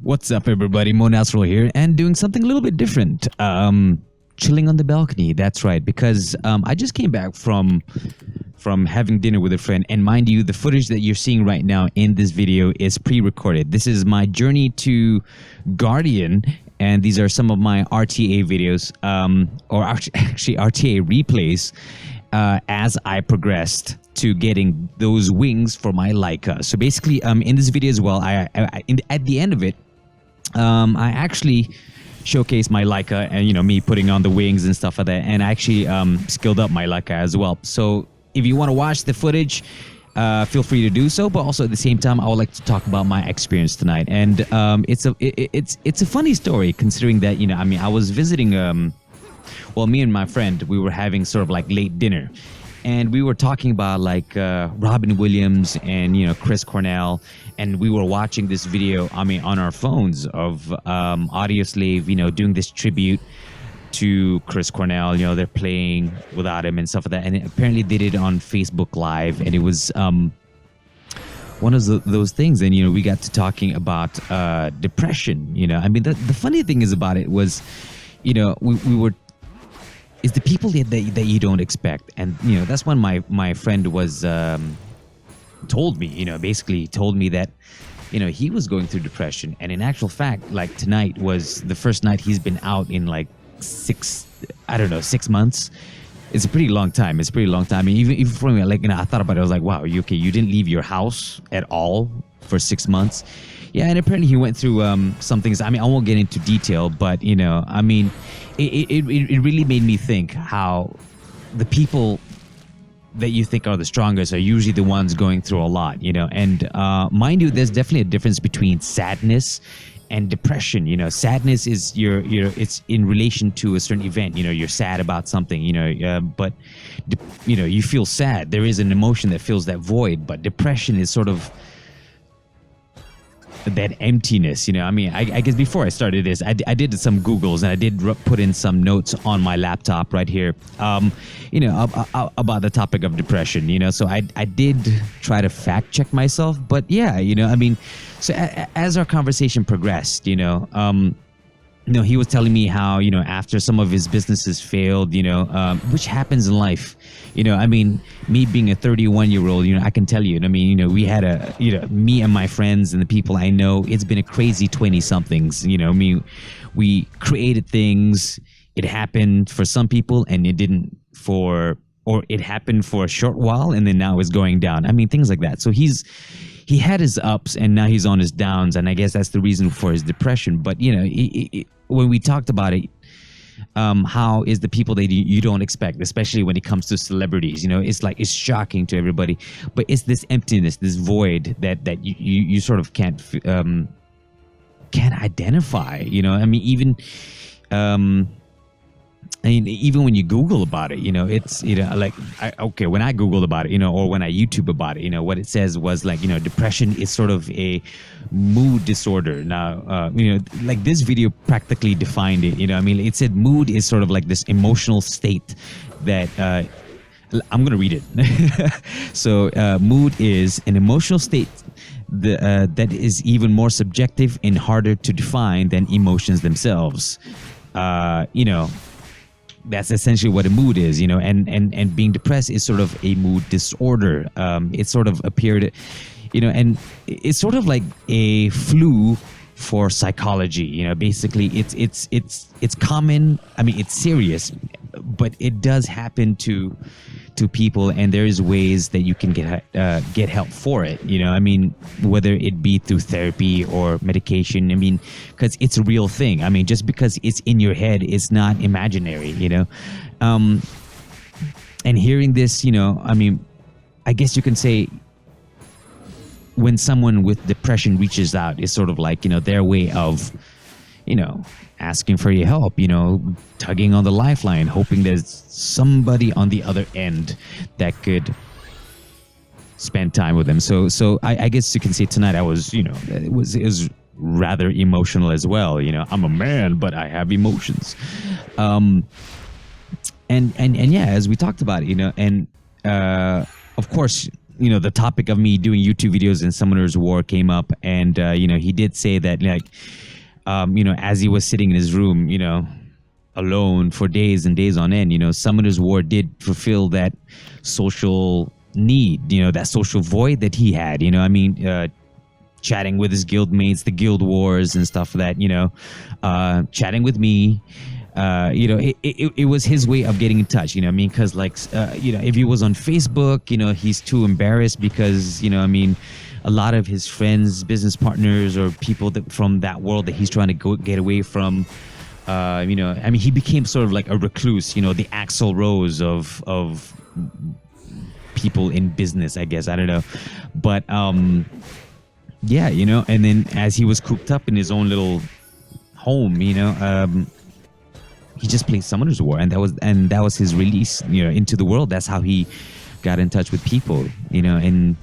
What's up, everybody? Mo Nasrul here, and doing something a little bit different. Chilling on the balcony. That's right, because I just came back from having dinner with a friend, and mind you, the footage that you're seeing right now in this video is pre-recorded. This is my journey to Guardian, and these are some of my RTA videos, or actually RTA replays, as I progressed to getting those wings for my Laika. So basically, in this video as well, at the end of it, I actually showcased my Laika and, me putting on the wings and stuff like that. And I actually skilled up my Laika as well. So if you want to watch the footage, feel free to do so. But also at the same time, I would like to talk about my experience tonight. And it's a funny story considering that, I was visiting, me and my friend, we were having sort of like late dinner. And we were talking about like Robin Williams and Chris Cornell, and we were watching this video on our phones of Audio Slave doing this tribute to Chris Cornell. They're playing without him and stuff like that, and apparently they did it on Facebook Live, and it was one of those things. And we got to talking about depression. The funny thing is about it was we were, it's the people that you don't expect. And that's when my friend was told me, basically told me that he was going through depression. And in actual fact, like, tonight was the first night he's been out in like 6 months. It's a pretty long time. I mean, even for me, like, I thought about it. I was like, wow, you didn't leave your house at all for 6 months. Yeah, and apparently he went through some things. I won't get into detail, but it really made me think how the people that you think are the strongest are usually the ones going through a lot. And mind you, there's definitely a difference between sadness and depression. Sadness is it's in relation to a certain event. You're sad about something. But you feel sad. There is an emotion that fills that void. But depression is sort of that emptiness. I guess before I started this, I did some Googles, and I did put in some notes on my laptop right here, about the topic of depression. So I did try to fact check myself, but yeah, so as our conversation progressed, he was telling me how, after some of his businesses failed, which happens in life. Me being a 31-year-old, I can tell you, we had me and my friends and the people I know, it's been a crazy 20-somethings. We created things. It happened for some people, and it didn't or it happened for a short while, and then now it's going down. Things like that. So he had his ups, and now he's on his downs, and I guess that's the reason for his depression. But when we talked about it, how is the people that you don't expect, especially when it comes to celebrities, it's like, it's shocking to everybody, but it's this emptiness, this void that you sort of can't identify. Even when you Google about it, it's, when I Googled about it, or when I YouTube about it, what it says was like, depression is sort of a mood disorder. Now, like, this video practically defined it. It said mood is sort of like this emotional state that, I'm going to read it. So, mood is an emotional state that is even more subjective and harder to define than emotions themselves. That's essentially what a mood is, and being depressed is sort of a mood disorder. It sort of appeared, and it's sort of like a flu for psychology. Basically, it's common. It's serious, but it does happen to people, and there's ways that you can get help for it. Whether it be through therapy or medication. Because it's a real thing. Just because it's in your head, it's not imaginary. And hearing this, I guess you can say, when someone with depression reaches out, it's sort of like, their way of, asking for your help, tugging on the lifeline, hoping there's somebody on the other end that could spend time with them. So I guess you can say tonight I was, it was rather emotional as well. I'm a man, but I have emotions. And yeah, as we talked about it, and of course, the topic of me doing YouTube videos in Summoner's War came up, and he did say that, like, as he was sitting in his room, alone for days and days on end, Summoner's War did fulfill that social need, that social void that he had. Chatting with his guild mates, the guild wars and stuff like that. Chatting with me. It was his way of getting in touch, because if he was on Facebook, he's too embarrassed because, a lot of his friends, business partners, or people from that world that he's trying to get away from, he became sort of like a recluse, the Axl Rose of people in business, I guess. I don't know. But, and then as he was cooped up in his own little home, he just played Summoner's War, and that was his release, into the world. That's how he got in touch with people, and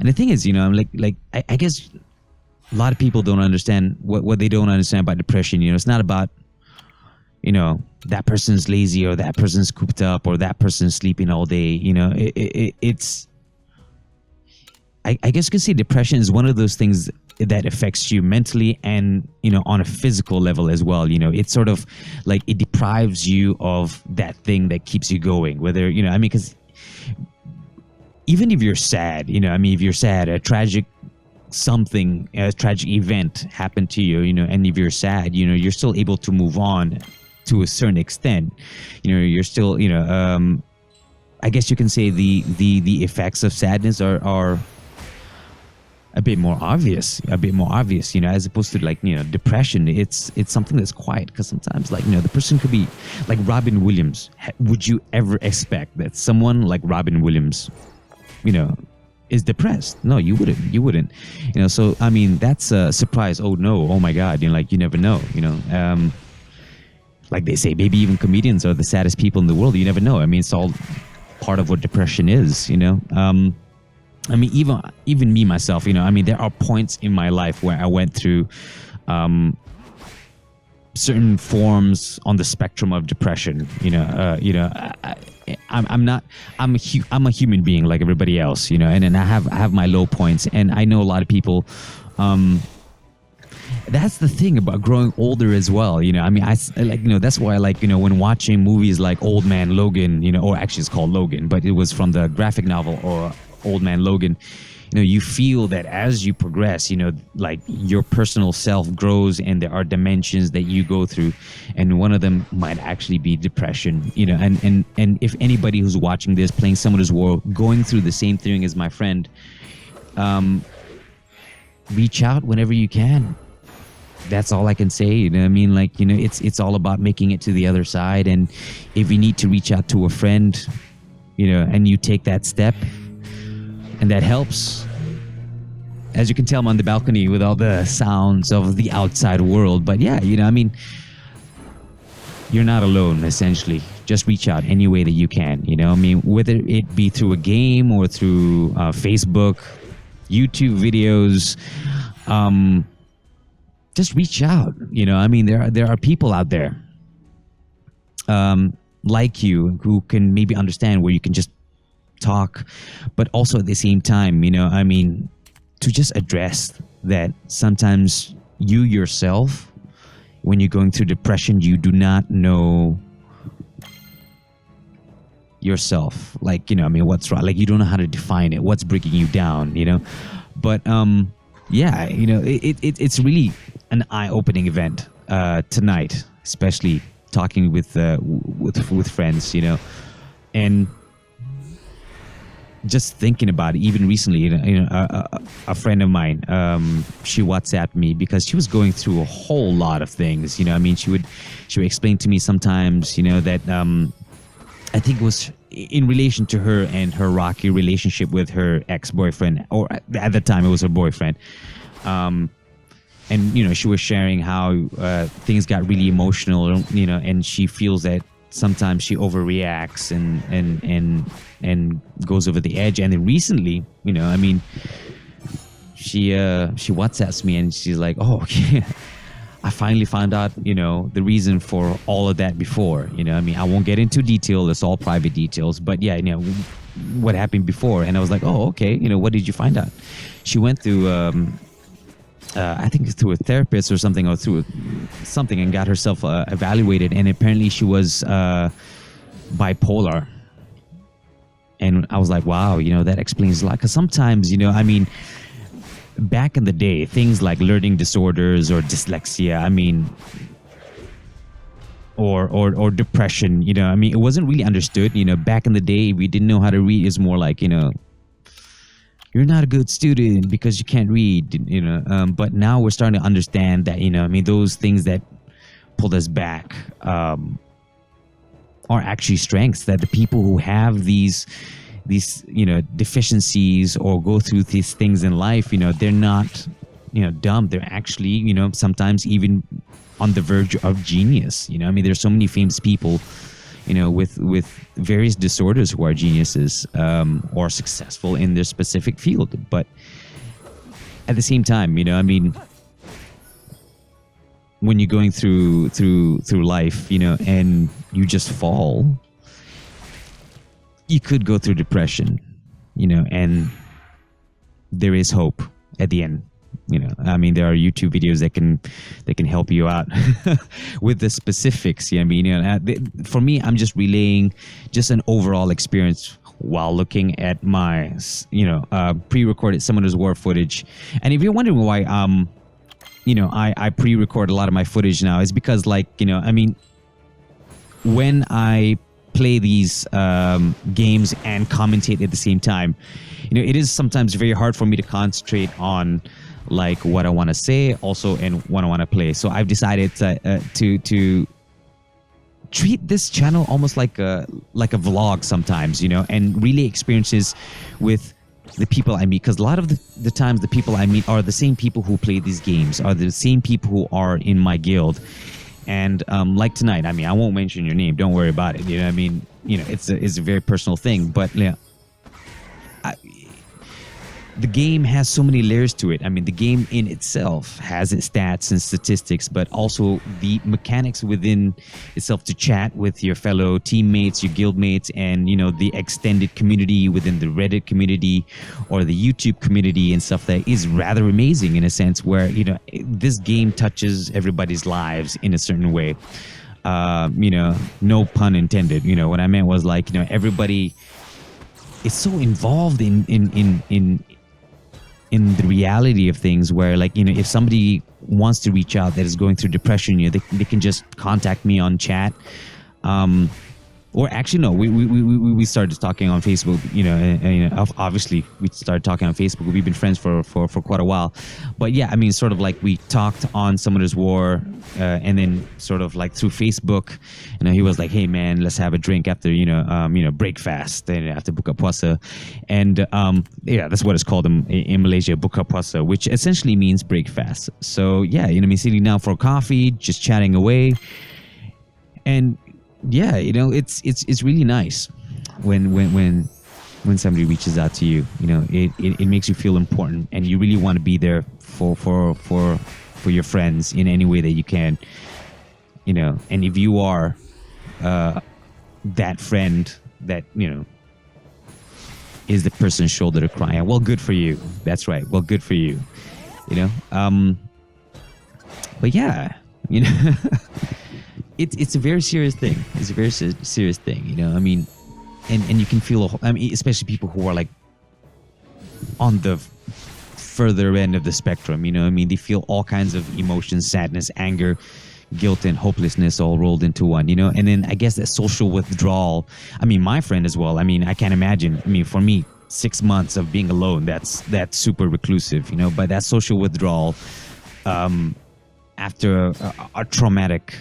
the thing is, I guess a lot of people don't understand what they don't understand about depression. It's not about, that person's lazy, or that person's cooped up, or that person's sleeping all day. It's, I guess you could say depression is one of those things that affects you mentally and, on a physical level as well. It's sort of like it deprives you of that thing that keeps you going, whether, because even if you're sad, if you're sad, a tragic event happened to you, and if you're sad, you're still able to move on to a certain extent. You're still, I guess you can say the effects of sadness are a bit more obvious, as opposed to depression. It's something that's quiet, because sometimes the person could be like Robin Williams. Would you ever expect that someone like Robin Williams, is depressed? No, you wouldn't. So that's a surprise. Oh no, oh my God, you never know. Like they say, maybe even comedians are the saddest people in the world. You never know. It's all part of what depression is. Even me myself, there are points in my life where I went through certain forms on the spectrum of depression. I'm a human being like everybody else, and then I have my low points, and I know a lot of people. That's the thing about growing older as well. That's why I like, when watching movies like Old Man Logan, or actually it's called Logan, but it was from the graphic novel or Old Man Logan. You feel that as you progress, like your personal self grows, and there are dimensions that you go through, and one of them might actually be depression. And if anybody who's watching this, playing Summoner's War, going through the same thing as my friend, reach out whenever you can. That's all I can say. It's all about making it to the other side. And if you need to reach out to a friend, and you take that step, and that helps. As you can tell, I'm on the balcony with all the sounds of the outside world. But yeah, you're not alone, essentially. Just reach out any way that you can, whether it be through a game or through Facebook, YouTube videos, just reach out. There are people out there like you who can maybe understand, where you can just talk, but also at the same time, to just address that sometimes you yourself, when you're going through depression, you do not know yourself. What's wrong? You don't know how to define it. What's breaking you down? But it's really an eye-opening event tonight, especially talking with friends, and just thinking about it. Even recently, a friend of mine, she WhatsApped me because she was going through a whole lot of things. She would explain to me sometimes, that I think it was in relation to her and her rocky relationship with her ex-boyfriend, or at the time it was her boyfriend. And she was sharing how things got really emotional, and she feels that sometimes she overreacts and goes over the edge. And then recently, she WhatsApps me, and she's like, "Oh, okay, I finally found out, the reason for all of that before. I won't get into detail. It's all private details, but yeah, what happened before. And I was like, oh, okay, what did you find out? She went through I think through a therapist or something, or through something, and got herself evaluated, and apparently she was bipolar. And I was like, wow, that explains a lot. Because sometimes, back in the day, things like learning disorders or dyslexia, or depression, it wasn't really understood. Back in the day, we didn't know how to read. It's more like, you're not a good student because you can't read, but now we're starting to understand that, those things that pulled us back are actually strengths, that the people who have these deficiencies or go through these things in life, they're not, dumb. They're actually, sometimes even on the verge of genius. There's so many famous people, with various disorders who are geniuses, or successful in their specific field. But at the same time, when you're going through life, and you just fall, you could go through depression, and there is hope at the end. There are YouTube videos that can help you out with the specifics. For me, I'm just relaying just an overall experience while looking at my, pre-recorded Summoners War footage. And if you're wondering why, I pre-record a lot of my footage now, is because, when I play these games and commentate at the same time, it is sometimes very hard for me to concentrate on what I want to say also and what I want to play. So I've decided to treat this channel almost like a vlog sometimes, and really experiences with the people I meet, because a lot of the times the people I meet are the same people who play these games, are the same people who are in my guild. And like tonight, I won't mention your name, don't worry about it, it's a very personal thing, but the game has so many layers to it. The game in itself has its stats and statistics, but also the mechanics within itself to chat with your fellow teammates, your guildmates, and, the extended community within the Reddit community or the YouTube community and stuff, that is rather amazing in a sense where, this game touches everybody's lives in a certain way. No pun intended. What I meant was everybody is so involved in the reality of things, where if somebody wants to reach out that is going through depression, they can just contact me on chat, or actually no, we started talking on Facebook, and obviously we started talking on Facebook. We've been friends for quite a while, but yeah, sort of we talked on Summoners War, and then sort of through Facebook, he was like, hey man, let's have a drink after break fast, and after buka puasa, and yeah, that's what it's called in Malaysia, buka puasa, which essentially means break fast. So yeah, sitting down for coffee, just chatting away, and yeah, it's really nice when somebody reaches out to you. It makes you feel important, and you really want to be there for your friends in any way that you can. And if you are that friend that is the person's shoulder to cry on, well, good for you. That's right. Well, good for you. But yeah, It's a very serious thing. It's a very serious thing, and you can feel, especially people who are on the further end of the spectrum, they feel all kinds of emotions, sadness, anger, guilt, and hopelessness all rolled into one, and then I guess that social withdrawal. My friend as well. I can't imagine. For me, 6 months of being alone, that's super reclusive, but that social withdrawal, after a traumatic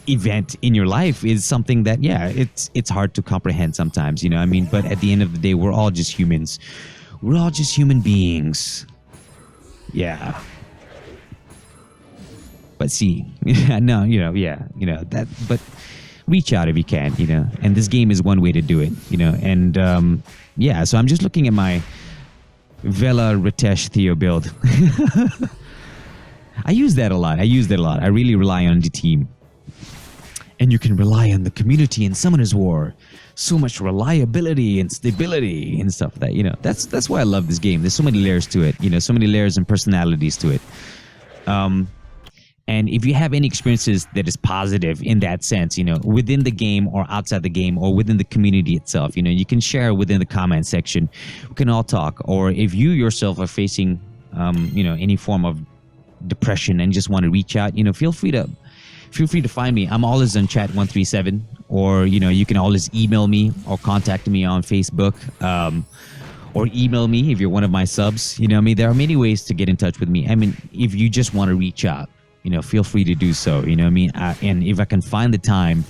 event in your life is something that, yeah, it's hard to comprehend sometimes, but at the end of the day, we're all just humans. We're all just human beings. Yeah. But see, no, that, but reach out if you can, and this game is one way to do it, and yeah, so I'm just looking at my Vela Ritesh Theo build. I use that a lot. I really rely on the team. and you can rely on the community in Summoner's War. So much reliability and stability and stuff that, that's why I love this game. There's so many layers to it, so many layers and personalities to it. And if you have any experiences that is positive in that sense, within the game or outside the game or within the community itself, you can share within the comment section. We can all talk. Or if you yourself are facing, any form of depression and just want to reach out, feel free to find me. I'm always on chat 137, or you can always email me or contact me on Facebook, or email me if you're one of my subs. There are many ways to get in touch with me. If you just want to reach out, feel free to do so. And if I can find the time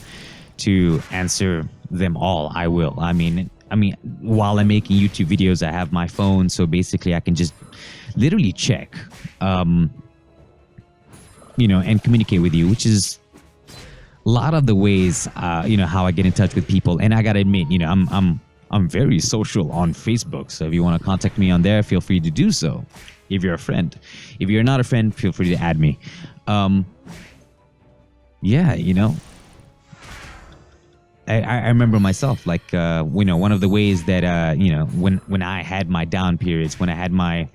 to answer them all, I will. While I'm making YouTube videos, I have my phone, so basically I can just literally check, and communicate with you, which is a lot of the ways, how I get in touch with people. And I gotta admit, I'm very social on Facebook. So if you want to contact me on there, feel free to do so. If you're a friend, if you're not a friend, feel free to add me. I remember myself, like, one of the ways that, when I had my down periods, when I had my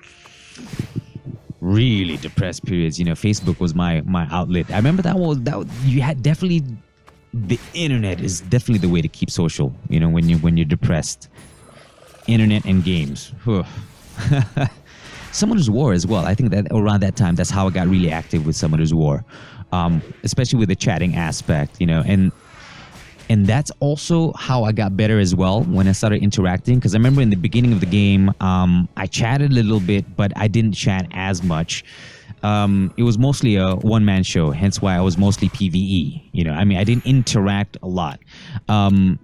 really depressed periods, Facebook was my outlet. I remember that you had definitely, the internet is definitely the way to keep social, when you're depressed. Internet and games. Summoner's War as well. I think that around that time, that's how I got really active with Summoner's War, especially with the chatting aspect, and that's also how I got better as well when I started interacting. Because I remember in the beginning of the game, I chatted a little bit, but I didn't chat as much. It was mostly a one-man show, hence why I was mostly PvE. I didn't interact a lot. And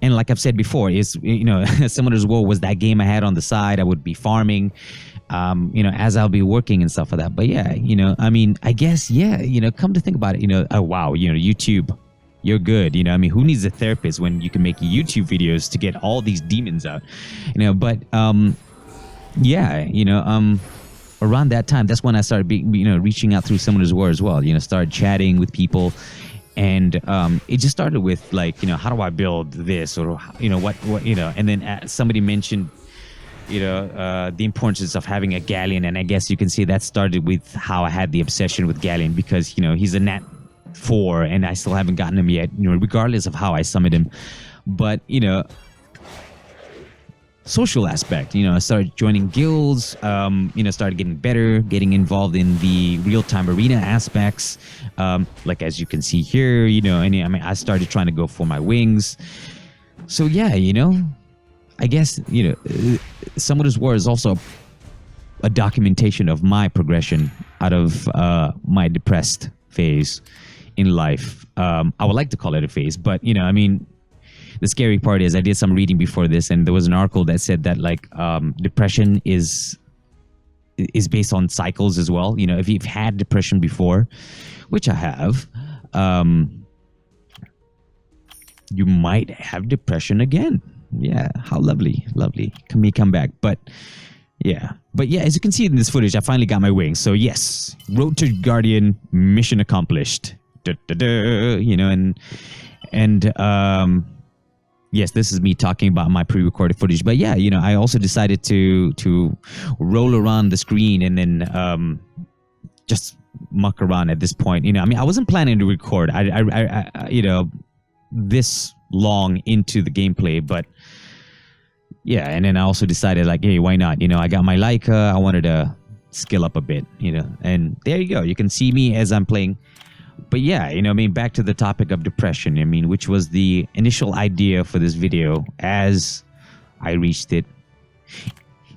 like I've said before, Summoner's War was that game I had on the side. I would be farming, as I'll be working and stuff like that. But yeah, I guess, come to think about it, oh wow, YouTube, you're good. Who needs a therapist when you can make YouTube videos to get all these demons out? But around that time, that's when I started reaching out through Summoner's War as well. Started chatting with people. And it just started with, like, how do I build this, or what and then somebody mentioned the importance of having a galleon, and I guess you can see that started with how I had the obsession with galleon, because he's a nat 4 and I still haven't gotten him yet, regardless of how I summoned him. But social aspect, I started joining guilds, started getting better, getting involved in the real-time arena aspects, like as you can see here, I started trying to go for my wings. So yeah, I guess, Summoner's War is also a documentation of my progression out of my depressed phase in life. I would like to call it a phase, but the scary part is I did some reading before this, and there was an article that said that, like, depression is based on cycles as well. If you've had depression before, which I have, you might have depression again. Yeah, how lovely. Can we come back? But yeah, as you can see in this footage, I finally got my wings. So yes, Road to Guardian mission accomplished. Yes, this is me talking about my pre-recorded footage. But yeah, I also decided to roll around the screen and then just muck around at this point. I wasn't planning to record. I this long into the gameplay, but yeah, and then I also decided, like, hey, why not? I got my laika. I wanted to skill up a bit, and there you go. You can see me as I'm playing. But yeah, back to the topic of depression, which was the initial idea for this video as I reached it.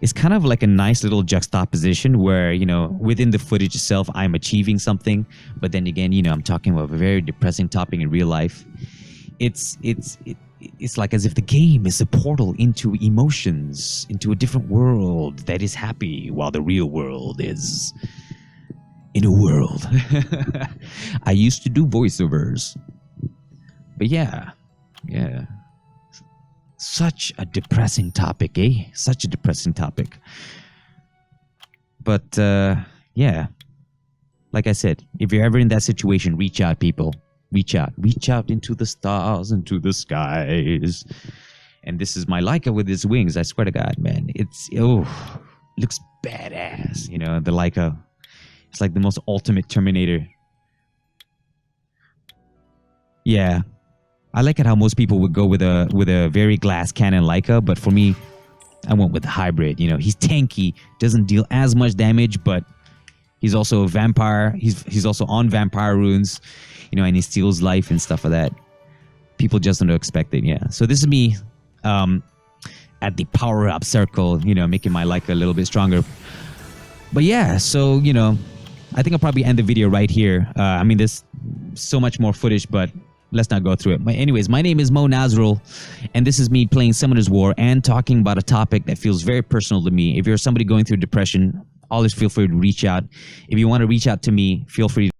It's kind of like a nice little juxtaposition where, within the footage itself, I'm achieving something. But then again, I'm talking about a very depressing topic in real life. It's like as if the game is a portal into emotions, into a different world that is happy, while the real world is in a world. I used to do voiceovers. But yeah. Such a depressing topic, eh? Such a depressing topic. But yeah, like I said, if you're ever in that situation, reach out, people. reach out into the stars, into the skies. And this is my Leica with its wings. I swear to God, man, looks badass. You know, the Leica, it's like the most ultimate Terminator. Yeah, I like it how most people would go with a very glass cannon Leica, but for me, I went with the hybrid. You know, he's tanky, doesn't deal as much damage, but he's also a vampire. He's also on vampire runes, you know, and he steals life and stuff like that. People just don't expect it. Yeah. So this is me at the power up circle, you know, making my Leica a little bit stronger. But yeah, so you know, I think I'll probably end the video right here. I mean, there's so much more footage, but let's not go through it. But anyways, my name is Mo Nazrul, and this is me playing Summoner's War and talking about a topic that feels very personal to me. If you're somebody going through depression, always feel free to reach out. If you want to reach out to me, feel free